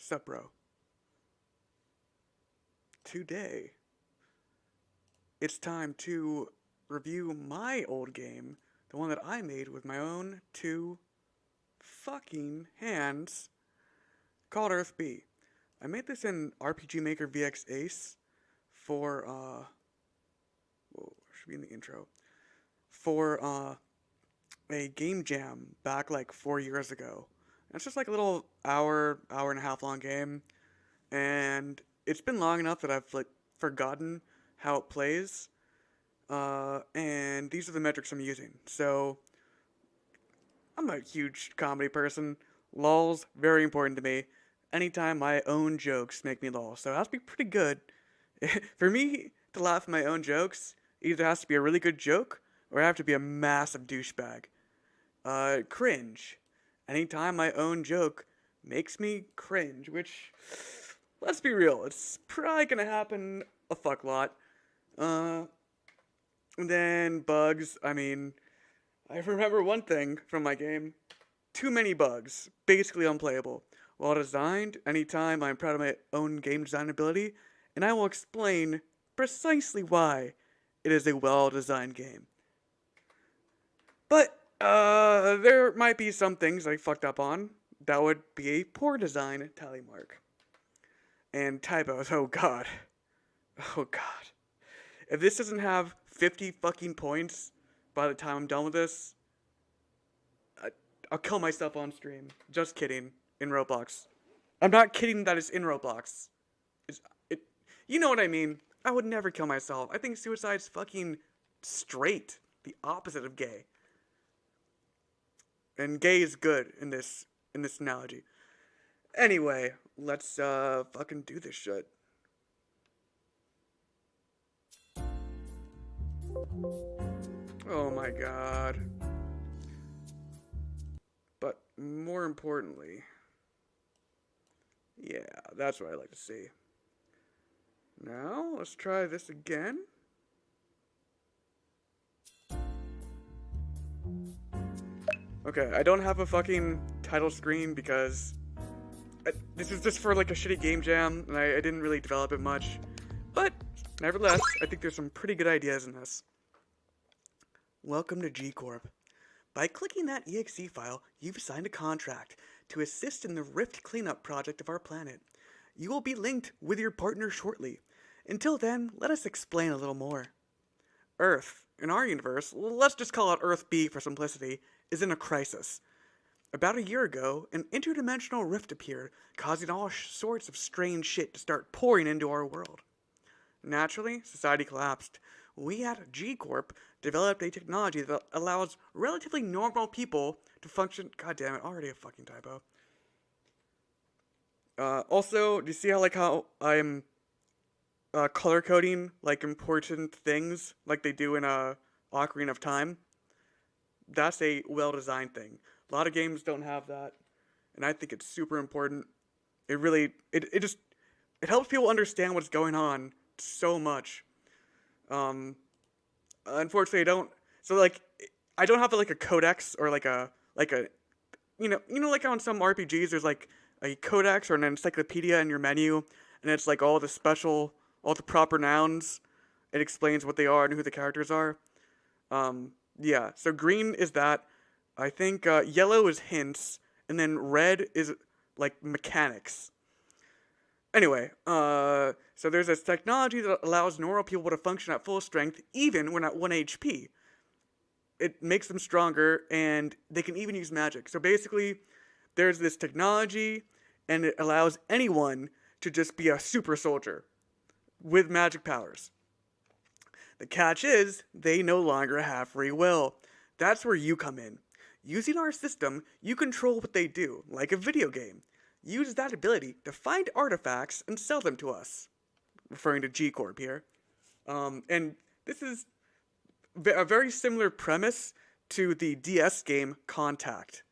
Sup, bro? Today, it's time to review my old game, the one that I made with my own two fucking hands, called Earth B. I made this in RPG Maker VX Ace for, whoa, should be in the intro, for, a game jam back like 4 years ago. And it's just like a little hour and a half long game, and it's been long enough that I've like forgotten how it plays. And these are the metrics I'm using. So I'm a huge comedy person. Lul's very important to me. Anytime my own jokes make me lol, so it has to be pretty good. For me to laugh at my own jokes, it either has to be a really good joke or I have to be a massive douchebag. Cringe. Anytime my own joke makes me cringe, which, let's be real, it's probably gonna happen a fuck lot. And then bugs, I remember one thing from my game. Too many bugs, basically unplayable. Well designed, anytime I'm proud of my own game design ability, and I will explain precisely why it is a well-designed game. But, there might be some things I fucked up on that would be a poor design tally mark. And typos, oh god. Oh god. If this doesn't have 50 fucking points by the time I'm done with this, I'll kill myself on stream. Just kidding. In Roblox. I'm not kidding that it's in Roblox. You know what I mean. I would never kill myself. I think suicide's fucking straight. The opposite of gay. And gay is good in this analogy. Anyway, let's fucking do this shit. Oh my god. But more importantly, yeah, that's what I like to see. Now, let's try this again. Okay, I don't have a fucking title screen because this is just for like a shitty game jam, and I didn't really develop it much. But, nevertheless, I think there's some pretty good ideas in this. Welcome to G Corp. By clicking that exe file, you've signed a contract to assist in the Rift cleanup project of our planet. You will be linked with your partner shortly. Until then, let us explain a little more. Earth, in our universe, let's just call it Earth B for simplicity, is in a crisis. About a year ago, an interdimensional rift appeared, causing all sorts of strange shit to start pouring into our world. Naturally, society collapsed. We at G Corp developed a technology that allows relatively normal people to function. God damn it, already a fucking typo. Also, do you see how I'm color coding like important things like they do in Ocarina of Time? That's a well-designed thing. A lot of games don't have that, and I think it's super important. It really, it helps people understand what's going on so much. Unfortunately, I don't. So like, I don't have like a codex or like a you know like how in some RPGs there's like a codex or an encyclopedia in your menu, and it's like all the proper nouns. It explains what they are and who the characters are. Yeah. So green is that. I think yellow is hints, and then red is like mechanics. Anyway, so there's this technology that allows normal people to function at full strength even when at 1 HP. It makes them stronger, and they can even use magic. So basically, there's this technology, and it allows anyone to just be a super soldier with magic powers. The catch is, they no longer have free will. That's where you come in. Using our system, you control what they do, like a video game. Use that ability to find artifacts and sell them to us. Referring to G Corp here. And this is a very similar premise to the DS game Contact.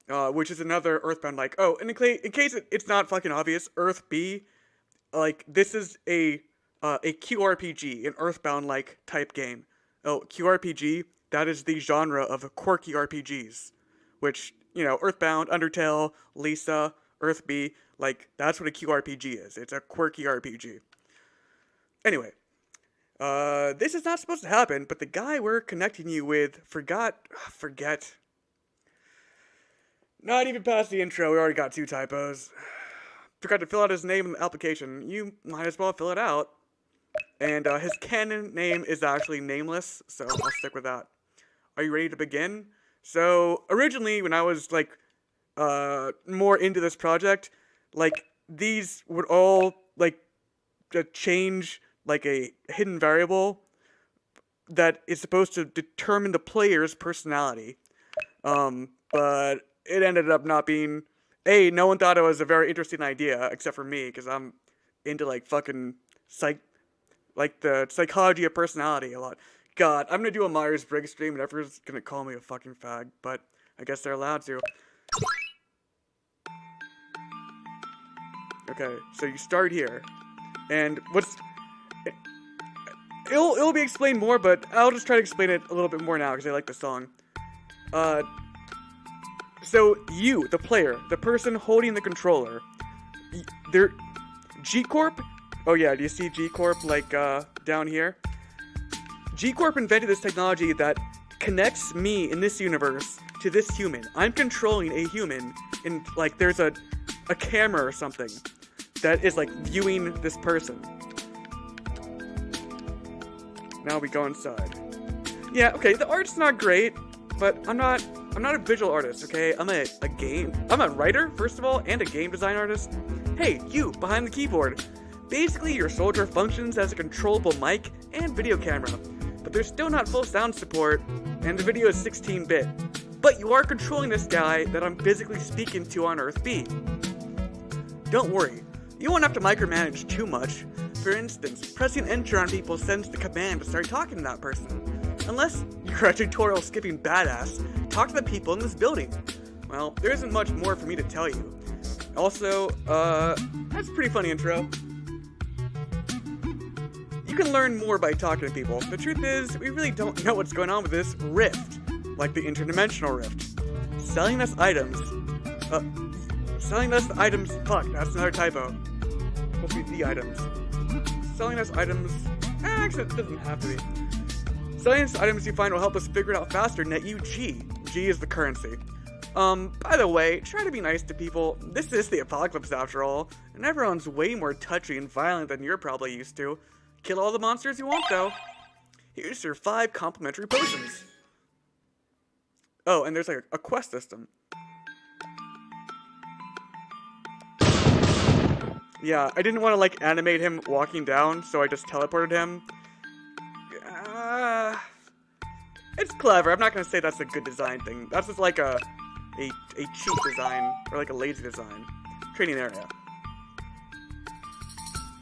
Which is another Earthbound like, oh, and in case it's not fucking obvious, Earth B, like, this is a QRPG, an Earthbound-like type game. Oh, QRPG, that is the genre of quirky RPGs, which, you know, Earthbound, Undertale, Lisa, Earth B. Like, that's what a QRPG is. It's a quirky RPG. Anyway, this is not supposed to happen, but the guy we're connecting you with forget. Not even past the intro, we already got 2 typos. Forgot to fill out his name in the application. You might as well fill it out. And his canon name is actually nameless, so I'll stick with that. Are you ready to begin? So, originally, when I was, like, more into this project, like, these would all, like, change, like, a hidden variable that is supposed to determine the player's personality. But it ended up not being... no one thought it was a very interesting idea, except for me, because I'm into, like, fucking the psychology of personality a lot. God, I'm gonna do a Myers-Briggs stream and everyone's gonna call me a fucking fag, but I guess they're allowed to. Okay, so you start here, and it'll be explained more, but I'll just try to explain it a little bit more now, because I like the song. So you, the player, the person holding the controller, they're G-Corp. Oh yeah, do you see G-Corp, like, down here? G-Corp invented this technology that connects me in this universe to this human. I'm controlling a human, and, like, there's a camera or something that is, like, viewing this person. Now we go inside. Yeah, okay, the art's not great, but I'm not a visual artist, okay? I'm a writer, first of all, and a game design artist. Hey, you, behind the keyboard. Basically, your soldier functions as a controllable mic and video camera, but there's still not full sound support, and the video is 16-bit. But you are controlling this guy that I'm physically speaking to on Earth B. Don't worry, you won't have to micromanage too much. For instance, pressing enter on people sends the command to start talking to that person. Unless you're a tutorial skipping badass, talk to the people in this building. Well, there isn't much more for me to tell you. Also, that's a pretty funny intro. You can learn more by talking to people. The truth is, we really don't know what's going on with this rift. Like the interdimensional rift. Selling us items. Fuck, that's another typo. Supposed to be the items. Selling us items. Actually, it doesn't have to be. Selling us items you find will help us figure it out faster. Net you G. G is the currency. By the way, try to be nice to people. This is the apocalypse after all, and everyone's way more touchy and violent than you're probably used to. Kill all the monsters you want, though. Here's your 5 complimentary potions. Oh, and there's like a quest system. Yeah, I didn't want to like animate him walking down, so I just teleported him. It's clever. I'm not gonna say that's a good design thing. That's just like a cheap design, or like a lazy design. Training area.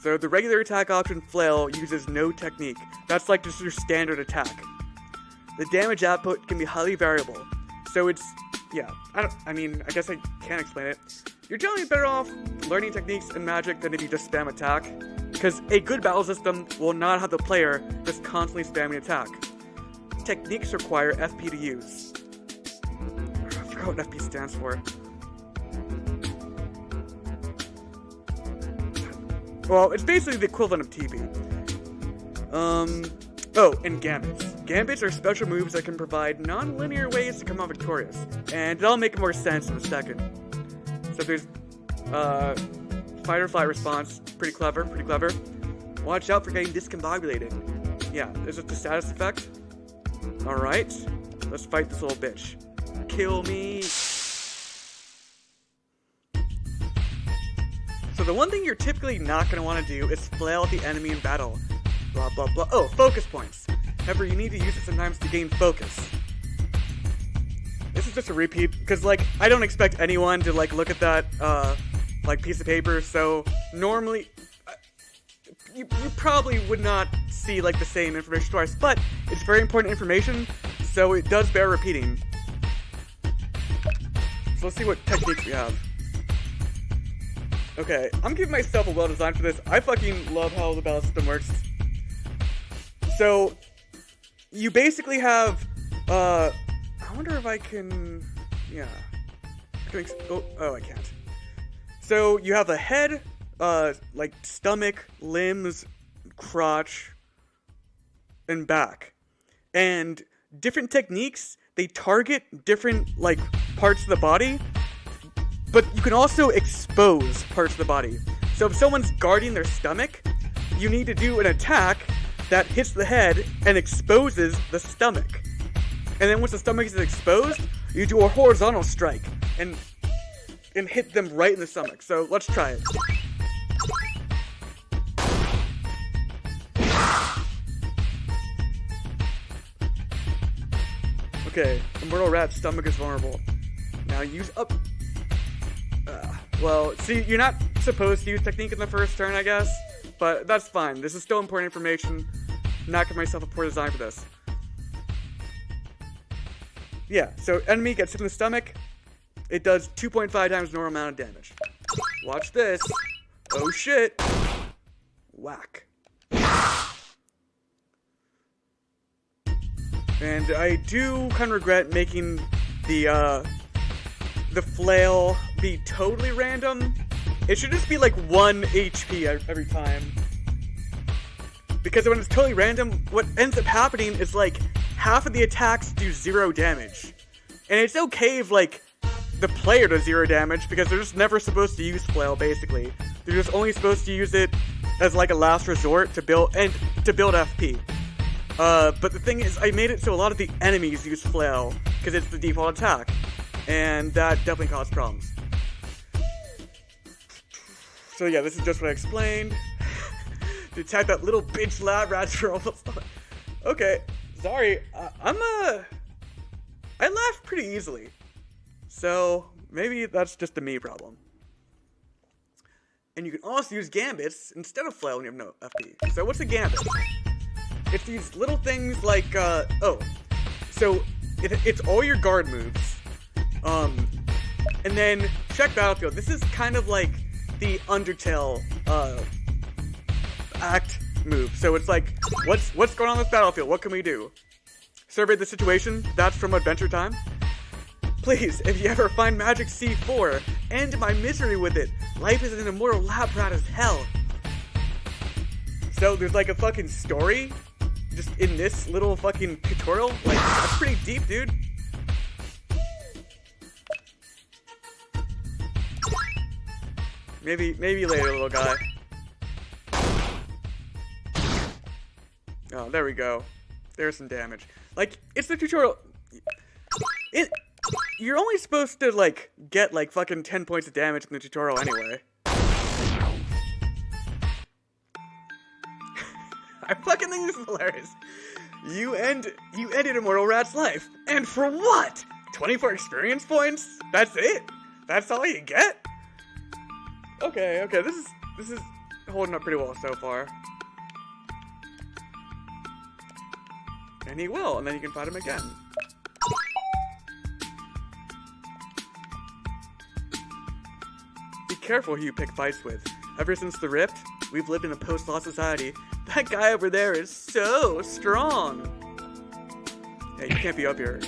So the regular attack option flail uses no technique. That's like just your standard attack. The damage output can be highly variable. So it's, yeah, I guess I can't explain it. You're generally better off learning techniques and magic than if you just spam attack. Because a good battle system will not have the player just constantly spamming attack. Techniques require FP to use. I forgot what FP stands for. Well, it's basically the equivalent of TB. Oh, and gambits. Gambits are special moves that can provide non-linear ways to come out victorious. And it'll make more sense in a second. So there's, fight or flight response. Pretty clever. Watch out for getting discombobulated. Yeah, there's just a status effect. Alright, let's fight this little bitch. Kill me. So the one thing you're typically not going to want to do is flail at the enemy in battle. Blah, blah, blah. Oh, focus points. However, you need to use it sometimes to gain focus. This is just a repeat, because, like, I don't expect anyone to, like, look at that, like, piece of paper, so normally, you probably would not see, like, the same information twice, but it's very important information, so it does bear repeating. So let's see what techniques we have. Okay, I'm giving myself a well-designed for this. I fucking love how the battle system works. So, you basically have, I wonder if I can, yeah. Oh, I can't. So you have a head, like stomach, limbs, crotch, and back. And different techniques, they target different, like, parts of the body, but you can also expose parts of the body. So if someone's guarding their stomach, you need to do an attack that hits the head and exposes the stomach. And then once the stomach is exposed, you do a horizontal strike and hit them right in the stomach. So let's try it. Okay, Immortal Rat's stomach is vulnerable. Now use up. Well, see, you're not supposed to use technique in the first turn, I guess, but that's fine. This is still important information. I'm not giving myself a poor design for this. Yeah, so enemy gets hit in the stomach. It does 2.5 times normal amount of damage. Watch this. Oh shit. Whack. And I do kind of regret making the flail be totally random. It should just be like 1 HP every time. Because when it's totally random, what ends up happening is like half of the attacks do 0 damage. And it's okay if like the player does 0 damage because they're just never supposed to use flail basically. They're just only supposed to use it as like a last resort to build FP. But the thing is, I made it so a lot of the enemies use flail because it's the default attack. And that definitely caused problems. So yeah, this is just what I explained. To attack that little bitch lab rats for almost. Okay, sorry. I laugh pretty easily. So maybe that's just a me problem. And you can also use gambits instead of flail when you have no FP. So what's a gambit? It's these little things like, so it's all your guard moves. And then check Battlefield. This is kind of like the Undertale, act move. So it's like, what's going on in this battlefield? What can we do? Survey the situation. That's from Adventure Time. Please, if you ever find Magic C4, end my misery with it. Life is an immortal lab rat as hell. So there's like a fucking story just in this little fucking tutorial. Like, that's pretty deep, dude. Maybe later, little guy. Oh, there we go. There's some damage. Like, it's the tutorial. You're only supposed to, like, get, like, fucking 10 points of damage in the tutorial anyway. I fucking think this is hilarious. You ended Immortal Rat's life. And for what? 24 experience points? That's it? That's all you get? Okay, this is holding up pretty well so far. And he will, and then you can fight him again. Be careful who you pick fights with. Ever since the Rift, we've lived in a post-law society. That guy over there is so strong. Hey, you can't be up here.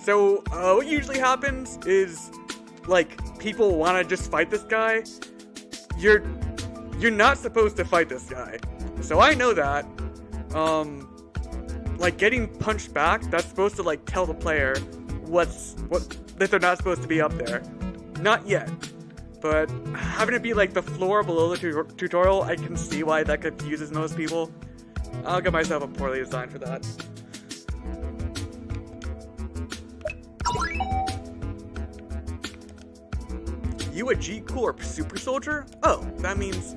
So, what usually happens is, like, people want to just fight this guy. You're not supposed to fight this guy. So I know that. Like, getting punched back, that's supposed to, like, tell the player that they're not supposed to be up there. Not yet. But having it be, like, the floor below the tutorial, I can see why that confuses most people. I'll give myself a poorly designed for that. You a G-Corp super soldier? Oh, that means...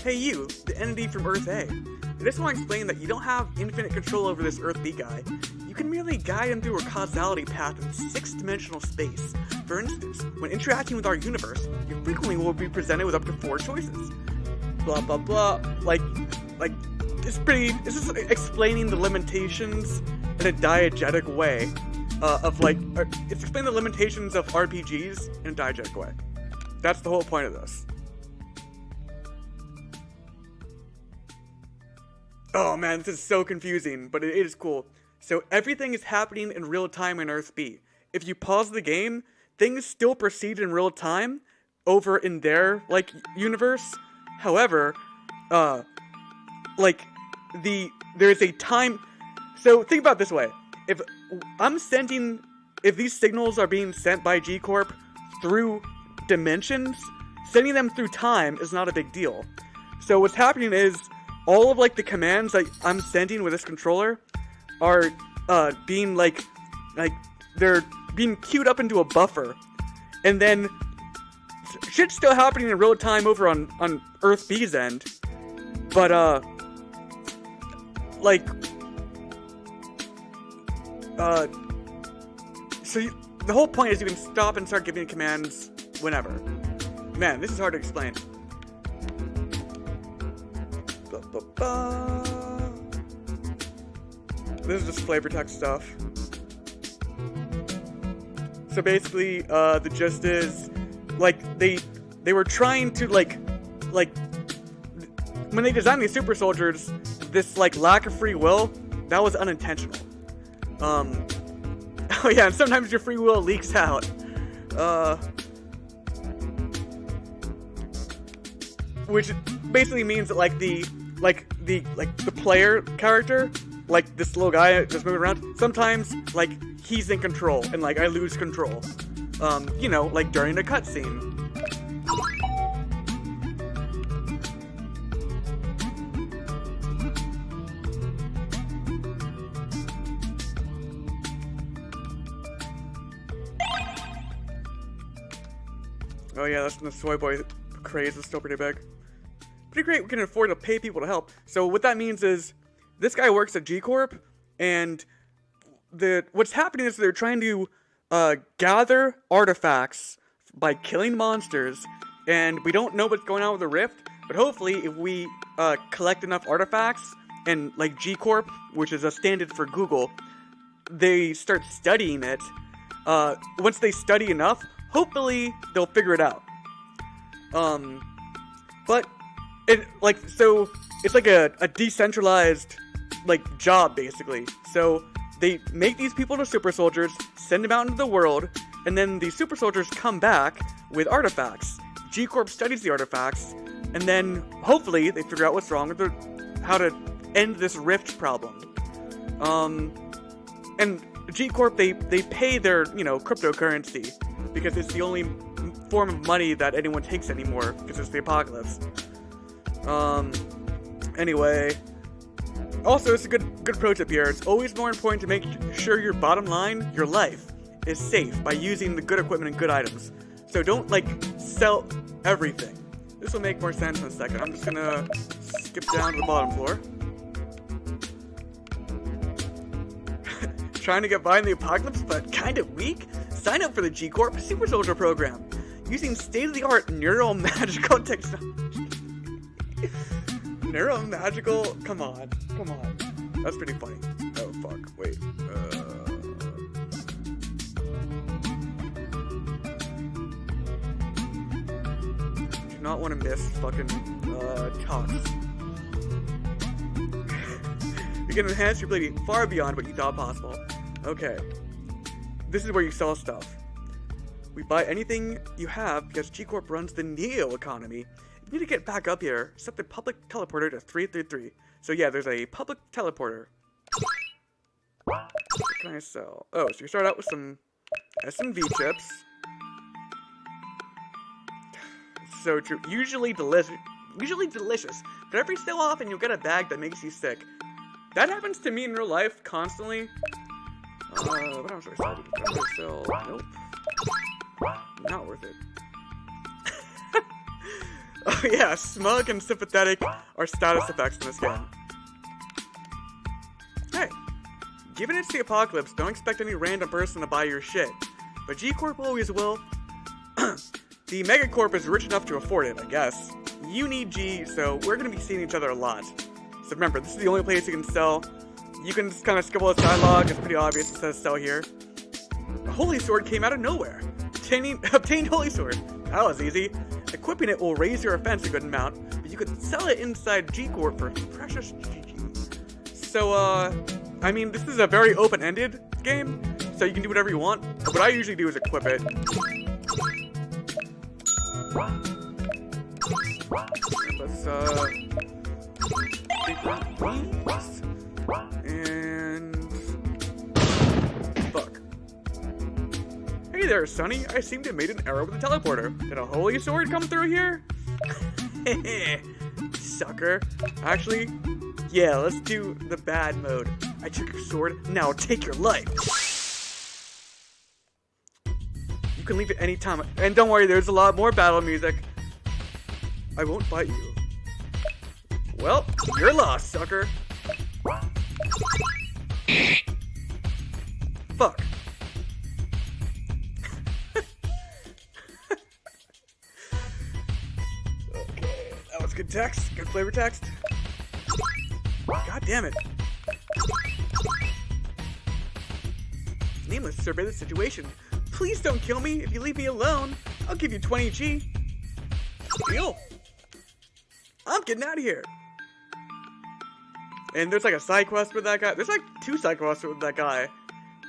Hey you, the entity from Earth A. I just want to explain that you don't have infinite control over this Earth B guy. You can merely guide him through a causality path in 6-dimensional space. For instance, when interacting with our universe, you frequently will be presented with up to 4 choices. Blah blah blah. Like, this is explaining the limitations in a diegetic way. It's explaining the limitations of RPGs in a diegetic way. That's the whole point of this. Oh man, this is so confusing, but it is cool. So everything is happening in real time in Earth B. If you pause the game, things still proceed in real time over in their, like, universe. However, like, there's a time... So, think about it this way. If these signals are being sent by G-Corp through dimensions, sending them through time is not a big deal. So what's happening is, all of, like, the commands that I'm sending with this controller are, being, like, they're being queued up into a buffer. And then, shit's still happening in real time over on Earth B's end. But, the whole point is you can stop and start giving commands whenever. Man, this is hard to explain. This is just flavor text stuff. So basically, the gist is, like, they were trying to, like, when they designed these super soldiers, this, like, lack of free will, that was unintentional. Oh yeah, and sometimes your free will leaks out. Which basically means that, like, the player character, like, this little guy just moving around, sometimes, like, he's in control, and, like, I lose control. You know, like, during a cutscene. Oh yeah, that's when the soy boy craze is still pretty big. Pretty great, we can afford to pay people to help. So what that means is, this guy works at G-Corp, and what's happening is they're trying to gather artifacts by killing monsters, and we don't know what's going on with the Rift, but hopefully if we collect enough artifacts, and, like, G-Corp, which is a standard for Google, they start studying it. Once they study enough, hopefully they'll figure it out. But so it's like a decentralized, like, job, basically. So they make these people into super soldiers, send them out into the world, and then the super soldiers come back with artifacts. G-Corp studies the artifacts, and then hopefully they figure out what's wrong with how to end this Rift problem. And G-Corp, they pay their, cryptocurrency, because it's the only form of money that anyone takes anymore, because it's the apocalypse. Anyway, also, it's a good pro tip here. It's always more important to make sure your bottom line, your life, is safe by using the good equipment and good items. So don't, like, sell everything. This will make more sense in a second. I'm just gonna skip down to the bottom floor. Trying to get by in the apocalypse, but kind of weak? Sign up for the G-Corp Super Soldier program, using state-of-the-art neuromagical technology. Neuromagical? Come on. That's pretty funny. Oh, fuck. Wait. Do not want to miss fucking, talks. You can enhance your ability far beyond what you thought possible. Okay. This is where you sell stuff. We buy anything you have because G-Corp runs the Neo economy. If you need to get back up here, set the public teleporter to 333. So yeah, there's a public teleporter. What can I sell? Oh, so you start out with some S&V chips. So true. Usually delicious. But every so often you'll get a bag that makes you sick. That happens to me in real life constantly. What else should I sell? Nope. Not worth it. Oh yeah, smug and sympathetic are status effects in this game. Hey, given it's the apocalypse, don't expect any random person to buy your shit. But G-Corp always will. The Megacorp is rich enough to afford it, I guess. You need G, so we're gonna be seeing each other a lot. So remember, this is the only place you can sell. You can just kind of skip all this dialogue, it's pretty obvious it says sell here. A holy sword came out of nowhere. Obtained holy sword. That was easy. Equipping it will raise your offense a good amount, but you could sell it inside G-Corp for precious GG. So, I mean, this is a very open-ended game, so you can do whatever you want. What I usually do is equip it. Let's, and... fuck. Hey there, Sonny. I seem to have made an error with the teleporter. Did a holy sword come through here? Sucker. Actually, yeah, let's do the bad mode. I took your sword, now take your life. You can leave at any time. And don't worry, there's a lot more battle music. I won't fight you. Well, you're lost, sucker. Fuck. Okay, that was good text. Good flavor text. God damn it. Nameless, survey the situation. Please don't kill me. If you leave me alone, I'll give you 20 G. Deal. I'm getting out of here. And there's like a side quest with that guy. There's like 2 side quests with that guy.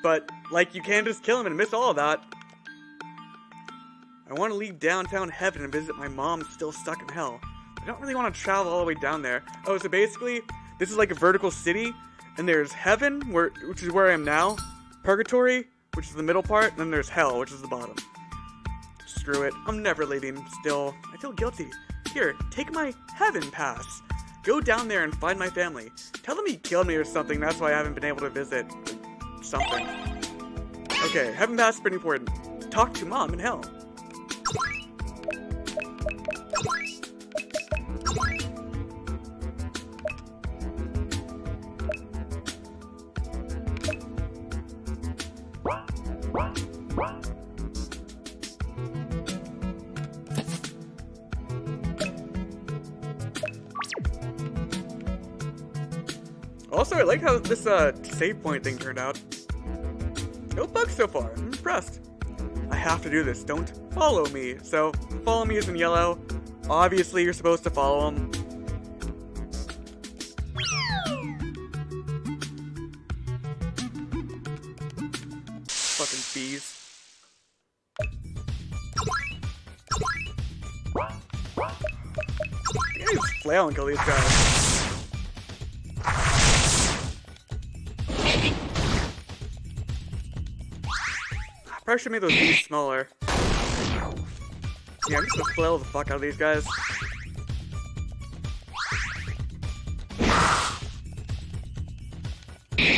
But, like, you can just kill him and miss all of that. I want to leave downtown heaven and visit my mom still stuck in hell. I don't really want to travel all the way down there. Oh, so basically, this is like a vertical city. And there's heaven, which is where I am now. Purgatory, which is the middle part. And then there's hell, which is the bottom. Screw it. I'm never leaving still. I feel guilty. Here, take my heaven pass. Go down there and find my family. Tell them he killed me or something. That's why I haven't been able to visit. Something. Okay, heaven pass is pretty important. Talk to mom in hell. Also, I like how this save point thing turned out. No bugs so far. I'm impressed. I have to do this. Don't follow me. So, follow me is in yellow. Obviously, you're supposed to follow him. Fucking bees. I can just flail and kill these guys. Probably should make those bees smaller. Yeah, I'm just gonna flail the fuck out of these guys.